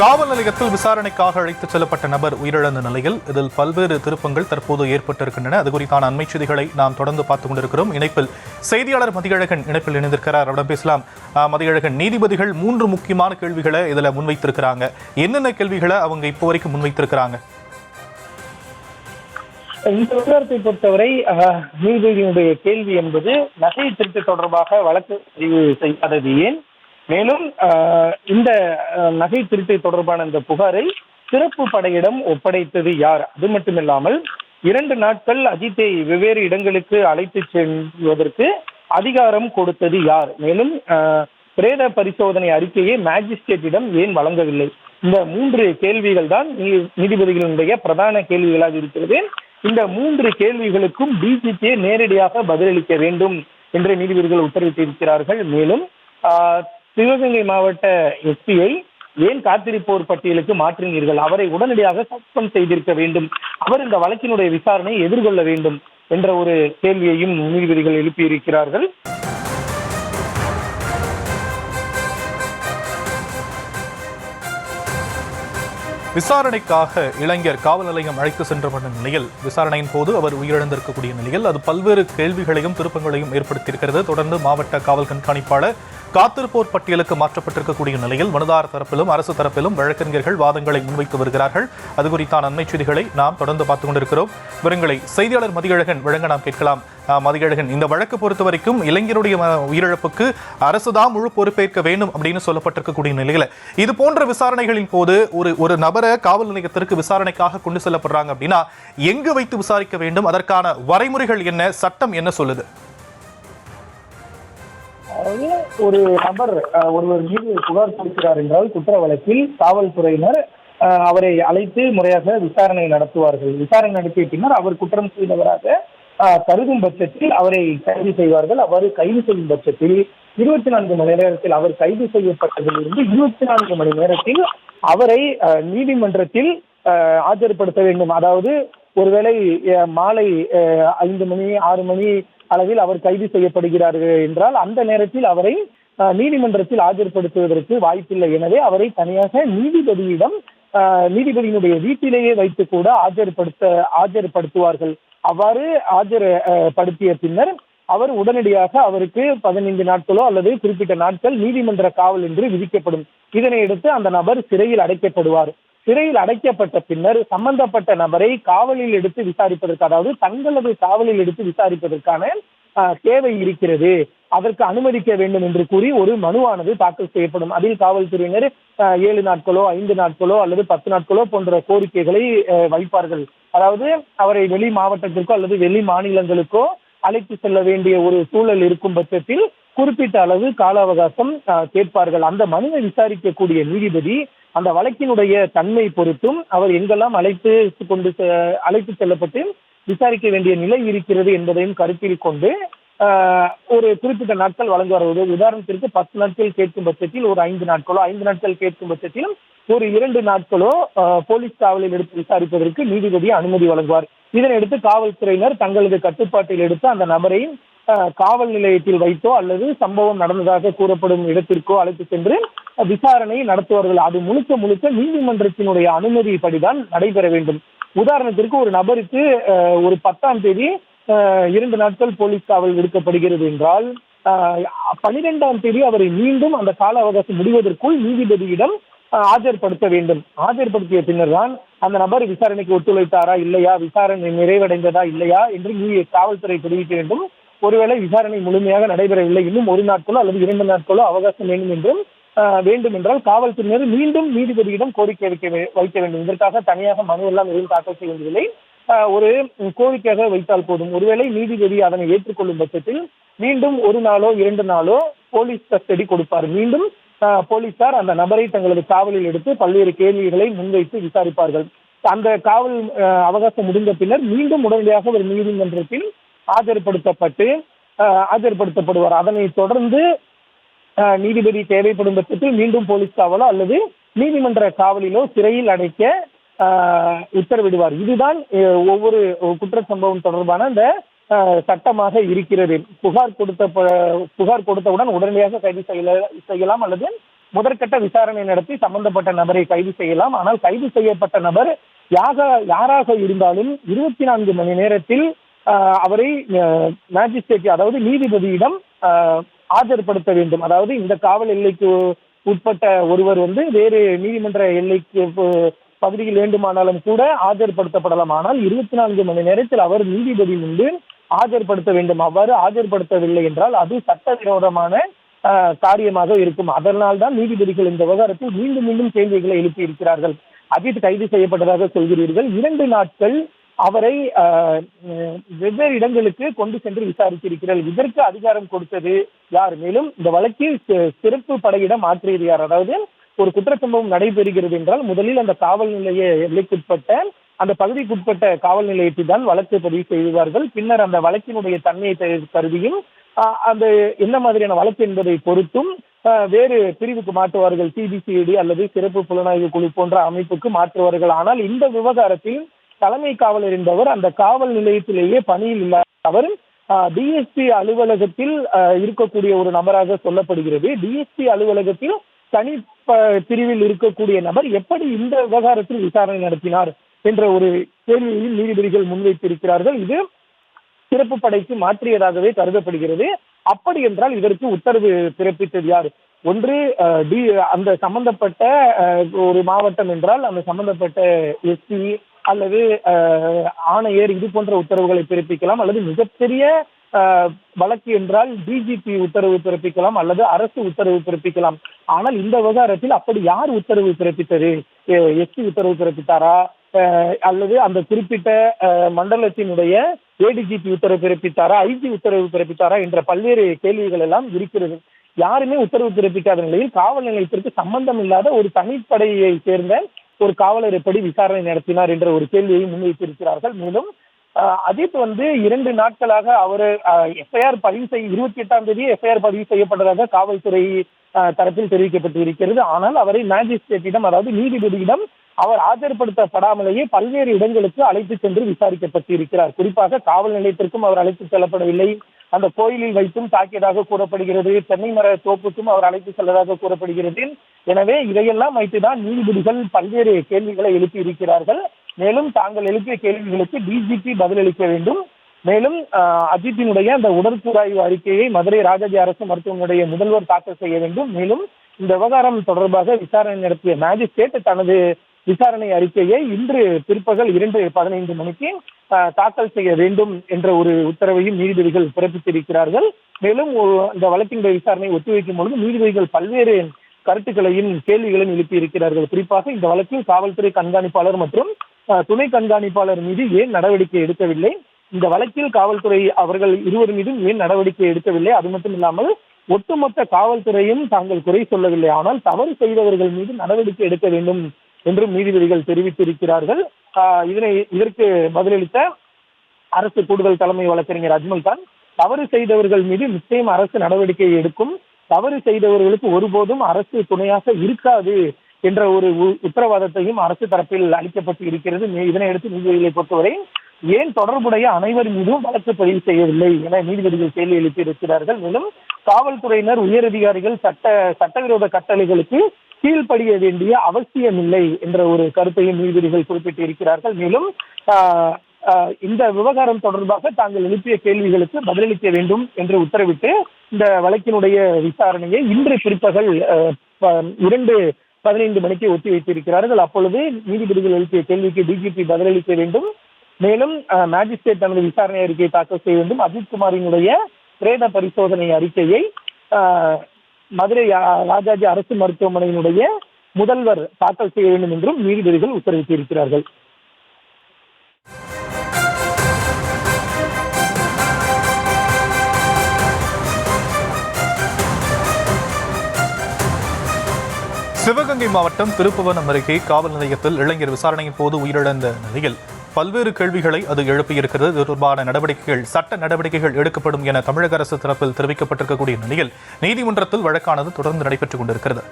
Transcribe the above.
காவல் நிலையத்தில் விசாரணைக்காக அழைத்துச் செல்லப்பட்ட நபர் உயிரிழந்த நிலையில் இதில் பல்வேறு திருப்பங்கள் தற்போது ஏற்பட்டிருக்கின்றன. அது குறித்தான அண்மை செய்திகளை நாம் தொடர்ந்து பார்த்துக் கொண்டிருக்கிறோம். இணைப்பில் செய்தியாளர் மதியழகன் இணைப்பில் இணைந்திருக்கிறார். அவரிடம் பேசலாம். மதியழகன், நீதிபதிகள் 3 முக்கியமான கேள்விகளை இதுல முன்வைத்திருக்கிறாங்க. என்னென்ன கேள்விகளை அவங்க இப்போ வரைக்கும் முன்வைத்திருக்கிறாங்க? இந்த விவகாரத்தை பொறுத்தவரை நீதிபதியினுடைய கேள்வி என்பது நகை திருட்டு தொடர்பாக வழக்கு பதிவு செய்யாதது ஏன், மேலும் இந்த நகை திருட்டு தொடர்பான இந்த புகாரை சிறப்பு படையிடம் ஒப்படைத்தது யார், அது மட்டுமில்லாமல் 2 நாட்கள் அஜித்தை வெவ்வேறு இடங்களுக்கு அழைத்து செல்வதற்கு அதிகாரம் கொடுத்தது யார், மேலும் பிரேத பரிசோதனை அறிக்கையை மேஜிஸ்ட்ரேட்டிடம் ஏன் வழங்கவில்லை. இந்த 3 கேள்விகள் தான் நீதிபதிகளுடைய பிரதான கேள்விகளாக இருக்கிறது. இந்த 3 கேள்விகளுக்கும் டிஜிபியே நேரடியாக பதிலளிக்க வேண்டும் என்று நீதிபதிகள் உத்தரவிட்டிருக்கிறார்கள். மேலும் சிவகங்கை மாவட்ட எஸ்பியை ஏன் காத்திருப்போர் பட்டியலுக்கு மாற்றினீர்கள், அவரை உடனடியாக சஸ்பெண்ட் செய்திருக்க வேண்டும், அவர் இந்த வழக்கினுடைய விசாரணை எதிர்கொள்ள வேண்டும் என்ற ஒரு கேள்வியையும் நீதிபதிகள் எழுப்பியிருக்கிறார்கள். விசாரணைக்காக இளைஞர் காவல் நிலையம் அழைத்து சென்றப்பட்ட நிலையில் விசாரணையின் போது அவர் உயிரிழந்திருக்கக்கூடிய நிலையில் அது பல்வேறு கேள்விகளையும் திருப்பங்களையும் ஏற்படுத்தியிருக்கிறது. தொடர்ந்து மாவட்ட காவல் கண்காணிப்பாளர் காத்திருப்போர் பட்டியலுக்கு மாற்றப்பட்டிருக்கக்கூடிய நிலையில் மனுதார தரப்பிலும் அரசு தரப்பிலும் வழக்கறிஞர்கள் வாதங்களை முன்வைத்து வருகிறார்கள். அது குறித்தான அண்மை செய்திகளை நாம் தொடர்ந்து பார்த்துக் கொண்டிருக்கிறோம். விவரங்களை செய்தியாளர் மதியழகன் வழங்க நாம் கேட்கலாம். மதியழகன், இந்த வழக்கு பொறுத்த வரைக்கும் இளைஞருடைய உயிரிழப்புக்கு அரசுதான் முழு பொறுப்பேற்க வேண்டும் அப்படின்னு சொல்லப்பட்டிருக்கக்கூடிய நிலையில இது போன்ற விசாரணைகளின் போது ஒரு நபரை காவல் நிலையத்திற்கு விசாரணைக்காக கொண்டு செல்லப்படுறாங்க அப்படின்னா எங்கு வைத்து விசாரிக்க வேண்டும், அதற்கான வரைமுறைகள் என்ன, சட்டம் என்ன சொல்லுது? ஒரு நபர் ஒருவர் மீது புகார் கொடுக்கிறார் என்றால் குற்ற வழக்கில் காவல்துறையினர் அவரை அழைத்து முறையாக விசாரணை நடத்துவார்கள். விசாரணை நடத்திய பின்னர் அவர் குற்றம் செய்தவராக கருதும் பட்சத்தில் அவரை கைது செய்வார்கள். அவ்வாறு கைது செய்யும் பட்சத்தில் 24 மணி நேரத்தில் அவர் கைது செய்யப்பட்டதிலிருந்து 24 மணி நேரத்தில் அவரை நீதிமன்றத்தில் ஆஜர்படுத்த வேண்டும். அதாவது ஒருவேளை மாலை 5 மணி 6 மணி அளவில் அவர் கைது செய்யப்படுகிறார்கள் என்றால் அந்த நேரத்தில் அவரை நீதிமன்றத்தில் ஆஜர்படுத்துவதற்கு வாய்ப்பில்லை. எனவே அவரை தனியாக நீதிபதியினுடைய வீட்டிலேயே வைத்து கூட ஆஜர்படுத்துவார்கள். அவ்வாறு ஆஜர்படுத்திய பின்னர் அவர் உடனடியாக அவருக்கு 15 நாட்களோ அல்லது குறிப்பிட்ட நாட்கள் நீதிமன்ற காவல் என்று விதிக்கப்படும். இதனையடுத்து அந்த நபர் சிறையில் அடைக்கப்படுவார். சிறையில் அடைக்கப்பட்ட பின்னர் சம்பந்தப்பட்ட நபரை காவலில் எடுத்து விசாரிப்பதற்கு, அதாவது தங்களது காவலில் எடுத்து விசாரிப்பதற்கான தேவை இருக்கிறது, அதற்கு அனுமதிக்க வேண்டும் என்று கூறி ஒரு மனுவானது தாக்கல் செய்யப்படும். அதில் காவல்துறையினர் 7 நாட்களோ 5 நாட்களோ அல்லது 10 நாட்களோ போன்ற கோரிக்கைகளை வைப்பார்கள். அதாவது அவரை வெளி மாவட்டத்திற்கோ அல்லது வெளி மாநிலங்களுக்கோ அழைத்து செல்ல வேண்டிய ஒரு சூழல் இருக்கும் பட்சத்தில் குறிப்பிட்ட அளவு கால அவகாசம் கேட்பார்கள். அந்த மனுவை விசாரிக்கக்கூடிய நீதிபதி அந்த வழக்கினுடைய தன்மை பொறுத்தும் அவர் எங்கெல்லாம் அழைத்து செல்லப்பட்டு விசாரிக்க வேண்டிய நிலை இருக்கிறது என்பதையும் கருத்தில் கொண்டு ஒரு குறிப்பிட்ட நாட்கள் வழங்குவார். உதாரணத்திற்கு 10 நாட்கள் கேட்கும் பட்சத்தில் ஒரு 5 நாட்களோ, 5 நாட்கள் கேட்கும் பட்சத்தில் ஒரு 2 நாட்களோ போலீஸ் காவலில் எடுத்து விசாரிப்பதற்கு நீதிபதி அனுமதி வழங்குவார். இதனையடுத்து காவல்துறையினர் தங்களது கட்டுப்பாட்டில் எடுத்து அந்த நபரை காவல் நிலையத்தில் வைத்தோ அல்லது சம்பவம் நடந்ததாக கூறப்படும் இடத்திற்கோ அழைத்து சென்று விசாரணை நடத்துவார்கள். அது முழுக்க நீதிமன்றத்தினுடைய அனுமதிப்படிதான் நடைபெற வேண்டும். உதாரணத்திற்கு ஒரு நபருக்கு ஒரு 10ஆம் தேதி 2 நாட்கள் போலீஸ் காவல் விடுக்கப்படுகிறது என்றால் 12ஆம் தேதி அவரை மீண்டும் அந்த கால அவகாசம் முடிவதற்குள் நீதிபதியிடம் ஆஜர்படுத்த வேண்டும். ஆஜர்படுத்திய பின்னர் தான் அந்த நபர் விசாரணைக்கு ஒத்துழைத்தாரா இல்லையா, விசாரணை நிறைவடைந்ததா இல்லையா என்று காவல்துறை தெரிவிக்க வேண்டும். ஒருவேளை விசாரணை முழுமையாக நடைபெறவில்லை, இன்னும் 1 நாட்களோ அல்லது 2 நாட்களோ அவகாசம் வேண்டும் என்றால் காவல்துறையினர் மீண்டும் நீதிபதியிடம் கோரிக்கை வைக்க வேண்டும். இதற்காக தனியாக மனு எல்லாம் எதுவும் தாக்கல் செய்ய வேண்டியதில்லை. ஒரு கோரிக்கையாக வைத்தால் போதும். ஒருவேளை நீதிபதி அதனை ஏற்றுக்கொள்ளும் பட்சத்தில் மீண்டும் 1 நாளோ 2 நாளோ போலீஸ் கஸ்டடி கொடுப்பார். மீண்டும் போலீசார் அந்த நபரை தங்களது காவலில் எடுத்து பல்வேறு கேள்விகளை முன்வைத்து விசாரிப்பார்கள். அந்த காவல் அவகாசம் முடிந்த பின்னர் மீண்டும் உடனடியாக ஒரு நீதிமன்றத்தில் ஆஜர்படுத்தப்படுவார். அதனை தொடர்ந்து நீதிபதி தேவைப்படும் பட்சத்தில் மீண்டும் போலீஸ் காவலோ அல்லது நீதிமன்ற காவலிலோ சிறையில் அடைக்க உத்தரவிடுவார். இதுதான் ஒவ்வொரு குற்ற சம்பவம் தொடர்பான இந்த சட்டமாக இருக்கிறது. புகார் கொடுத்தவுடன் உடனடியாக கைது செய்யலாம் அல்லது முதற்கட்ட விசாரணை நடத்தி சம்பந்தப்பட்ட நபரை கைது செய்யலாம். ஆனால் கைது செய்யப்பட்ட நபர் யாராக இருந்தாலும் 24 மணி நேரத்தில் அவரை மேஜிஸ்ட்ரேட், அதாவது நீதிபதியிடம் ஆஜர்படுத்த வேண்டும். அதாவது இந்த காவல் எல்லைக்கு உட்பட்ட ஒருவர் வேறு நீதிமன்ற எல்லைக்கு பகுதியில் வேண்டுமானாலும் கூட ஆஜர்படுத்தப்படலாம். ஆனால் 24 மணி நேரத்தில் அவர் நீதிபதி முன்பு ஆஜர்படுத்த வேண்டும். அவ்வாறு ஆஜர்படுத்தவில்லை என்றால் அது சட்டவிரோதமான காரியமாக இருக்கும். அதனால் தான் நீதிபதிகள் இந்த விவகாரத்தில் மீண்டும் மீண்டும் கேள்விகளை எழுப்பி இருக்கிறார்கள். அஜித் கைது செய்யப்பட்டதாக சொல்கிறீர்கள். 2 நாட்கள் அவரை வெவ்வேறு இடங்களுக்கு கொண்டு சென்று விசாரித்திருக்கிறார்கள். இதற்கு அதிகாரம் கொடுத்தது யார்? மேலும் இந்த வழக்கில் சிறப்பு படையிடம் மாற்றியது யார்? அதாவது ஒரு குற்ற சம்பவம் நடைபெறுகிறது என்றால் முதலில் அந்த காவல் நிலைய எல்லைக்குட்பட்ட அந்த பகுதிக்குட்பட்ட காவல் நிலையத்தில் தான் வழக்கு பதிவு செய்வார்கள். பின்னர் அந்த வழக்கினுடைய தன்மையை கருதியும் அந்த என்ன மாதிரியான வழக்கு என்பதை பொறுத்தும் வேறு பிரிவுக்கு மாற்றுவார்கள். சிபிசிஐடி அல்லது சிறப்பு புலனாய்வு குழு போன்ற அமைப்புக்கு மாற்றுவார்கள். ஆனால் இந்த விவகாரத்தில் தலைமை காவலர் என்பவர் அந்த காவல் நிலையத்திலேயே பணியில் இல்லாத அவர் டிஎஸ்பி அலுவலகத்தில் இருக்கக்கூடிய ஒரு நபராக சொல்லப்படுகிறது. டிஎஸ்பி அலுவலகத்தில் தனி பிரிவில் இருக்கக்கூடிய நபர் எப்படி இந்த விவகாரத்தில் விசாரணை நடத்தினார் என்ற ஒரு கேள்வியையும் நீதிபதிகள் முன்வைத்திருக்கிறார்கள். இது சிறப்பு படைக்கு மாற்றியதாகவே கருதப்படுகிறது. அப்படி என்றால் இதற்கு உத்தரவு பிறப்பித்தது யார்? ஒன்று அந்த சம்பந்தப்பட்ட ஒரு மாவட்டம் என்றால் அந்த சம்பந்தப்பட்ட எஸ்பி அல்லது ஆணையர் இது போன்ற உத்தரவுகளை பிறப்பிக்கலாம். அல்லது மிகப்பெரிய வழக்கு என்றால் டிஜிபி உத்தரவு பிறப்பிக்கலாம் அல்லது அரசு உத்தரவு பிறப்பிக்கலாம். ஆனால் இந்த விவகாரத்தில் அப்படி யார் உத்தரவு பிறப்பித்தது? எஸ்பி உத்தரவு பிறப்பித்தாரா அல்லது அந்த குறிப்பிட்ட மண்டலத்தினுடைய ஏடிஜிபி உத்தரவு பிறப்பித்தாரா, ஐஜி உத்தரவு பிறப்பித்தாரா என்ற பல்வேறு கேள்விகள் எல்லாம் இருக்கிறது. யாருமே உத்தரவு பிறப்பிக்காத நிலையில் காவல் நிலையத்திற்கு சம்பந்தம் இல்லாத ஒரு தனிப்படையை சேர்ந்த ஒரு காவலர் எப்படி விசாரணை நடத்தினார் என்ற ஒரு கேள்வியை முன்வைத்திருக்கிறார்கள். மேலும் அஜித் 2 நாட்களாக அவர் எஃப்ஐஆர் பதிவு 28ஆம் தேதி எஃப்ஐஆர் பதிவு செய்யப்பட்டதாக காவல்துறை தரப்பில் தெரிவிக்கப்பட்டு இருக்கிறது. ஆனால் அவரை மேஜிஸ்ட்ரேட்டிடம், அதாவது நீதிபதியிடம் அவர் ஆஜர்படுத்தப்படாமலேயே பல்வேறு இடங்களுக்கு அழைத்து சென்று விசாரிக்கப்பட்டு இருக்கிறார். குறிப்பாக காவல் நிலையத்திற்கும் அவர் அழைத்து செல்லப்படவில்லை. அந்த கோயிலில் வைத்தும் தாக்கியதாக கூறப்படுகிறது. தென்னை மர தோப்புக்கும் அவர் அழைத்து செல்லதாக கூறப்படுகிறது. எனவே இதையெல்லாம் வைத்துதான் நீதிபதிகள் பல்வேறு கேள்விகளை எழுப்பி இருக்கிறார்கள். மேலும் தாங்கள் எழுப்பிய கேள்விகளுக்கு டிஜிபி பதிலளிக்க வேண்டும். மேலும் அஜித்தினுடைய அந்த உடற்கூறாய்வு அறிக்கையை மதுரை ராஜாஜி அரசு மருத்துவமனையுடைய முதல்வர் தாக்கல் செய்ய வேண்டும். மேலும் இந்த விவகாரம் தொடர்பாக விசாரணை நடத்திய மேஜிஸ்ட்ரேட் தனது விசாரணை அறிக்கையை இன்று பிற்பகல் 2:15 மணிக்கு தாக்கல் செய்ய வேண்டும் என்ற ஒரு உத்தரவையும் நீதிபதிகள் பிறப்பித்திருக்கிறார்கள். மேலும் இந்த வழக்கினுடைய விசாரணை ஒத்திவைக்கும் பொழுது நீதிபதிகள் பல்வேறு கருத்துக்களையும் கேள்விகளையும் எழுப்பி இருக்கிறார்கள். குறிப்பாக இந்த வழக்கில் காவல்துறை கண்காணிப்பாளர் மற்றும் துணை கண்காணிப்பாளர் மீது ஏன் நடவடிக்கை எடுக்கவில்லை? இந்த வழக்கில் காவல்துறை அவர்கள் இருவர் மீதும் ஏன் நடவடிக்கை எடுக்கவில்லை? அது மட்டும் இல்லாமல் ஒட்டுமொத்த காவல்துறையும் தாங்கள் குறை சொல்லவில்லை, ஆனால் தவறு செய்தவர்கள் மீது நடவடிக்கை எடுக்க வேண்டும் என்றும் நீதிபதிகள் தெரிவித்திருக்கிறார்கள். இதற்கு பதிலளித்த அரசு கூடுதல் தலைமை வழக்கறிஞர் அஜ்மல் கான், தவறு செய்தவர்கள் மீது நிச்சயம் அரசு நடவடிக்கை எடுக்கும், தவறு செய்தவர்களுக்கு ஒருபோதும் அரசு துணையாக இருக்காது என்ற ஒரு உத்தரவாதத்தையும் அரசு தரப்பில் அளிக்கப்பட்டு இருக்கிறது. இதனையடுத்து நீதிபதிகளை பொறுத்தவரை ஏன் தொடர்புடைய அனைவர் மீதும் வழக்கு பதிவு செய்யவில்லை என நீதிபதிகள் கேள்வி எழுப்பியிருக்கிறார்கள். மேலும் காவல்துறையினர், உயரதிகாரிகள் சட்டவிரோத கட்டளைகளுக்கு கீழ்ப்படிய வேண்டிய அவசியமில்லை என்ற ஒரு கருத்தையும் நீதிபதிகள் குறிப்பிட்டிருக்கிறார்கள். மேலும் இந்த விவகாரம் தொடர்பாக தாங்கள் எழுப்பிய கேள்விகளுக்கு பதிலளிக்க வேண்டும் என்று உத்தரவிட்டு இந்த வழக்கினுடைய விசாரணையை இன்று பிற்பகல் 2:15 மணிக்கு ஒத்தி வைத்திருக்கிறார்கள். அப்பொழுது நீதிபதிகள் எழுப்பிய கேள்விக்கு டிஜிபி பதிலளிக்க வேண்டும். மேலும் மேஜிஸ்ட்ரேட் தனது விசாரணை அறிக்கையை தாக்கல் செய்ய வேண்டும். அஜித்குமாரினுடைய பிரேத பரிசோதனை அறிக்கையை மதுரை ராஜாஜி அரசு மருத்துவமனையினுடைய முதல்வர் தாக்கல் செய்ய வேண்டும் என்றும் நீதிபதிகள் உத்தரவிட்டிருக்கிறார்கள். சிவகங்கை மாவட்டம் திருப்புவனம் அருகே காவல் நிலையத்தில் இளைஞர் விசாரணையின் போது உயிரிழந்த நிலையில் பல்வேறு கேள்விகளை அது எழுப்பியிருக்கிறது. இது தொடர்பான சட்ட நடவடிக்கைகள் எடுக்கப்படும் என தமிழக அரசு தரப்பில் தெரிவிக்கப்பட்டிருக்கக்கூடிய நிலையில் நீதிமன்றத்தில் வழக்கானது தொடர்ந்து நடைபெற்றுக் கொண்டிருக்கிறது.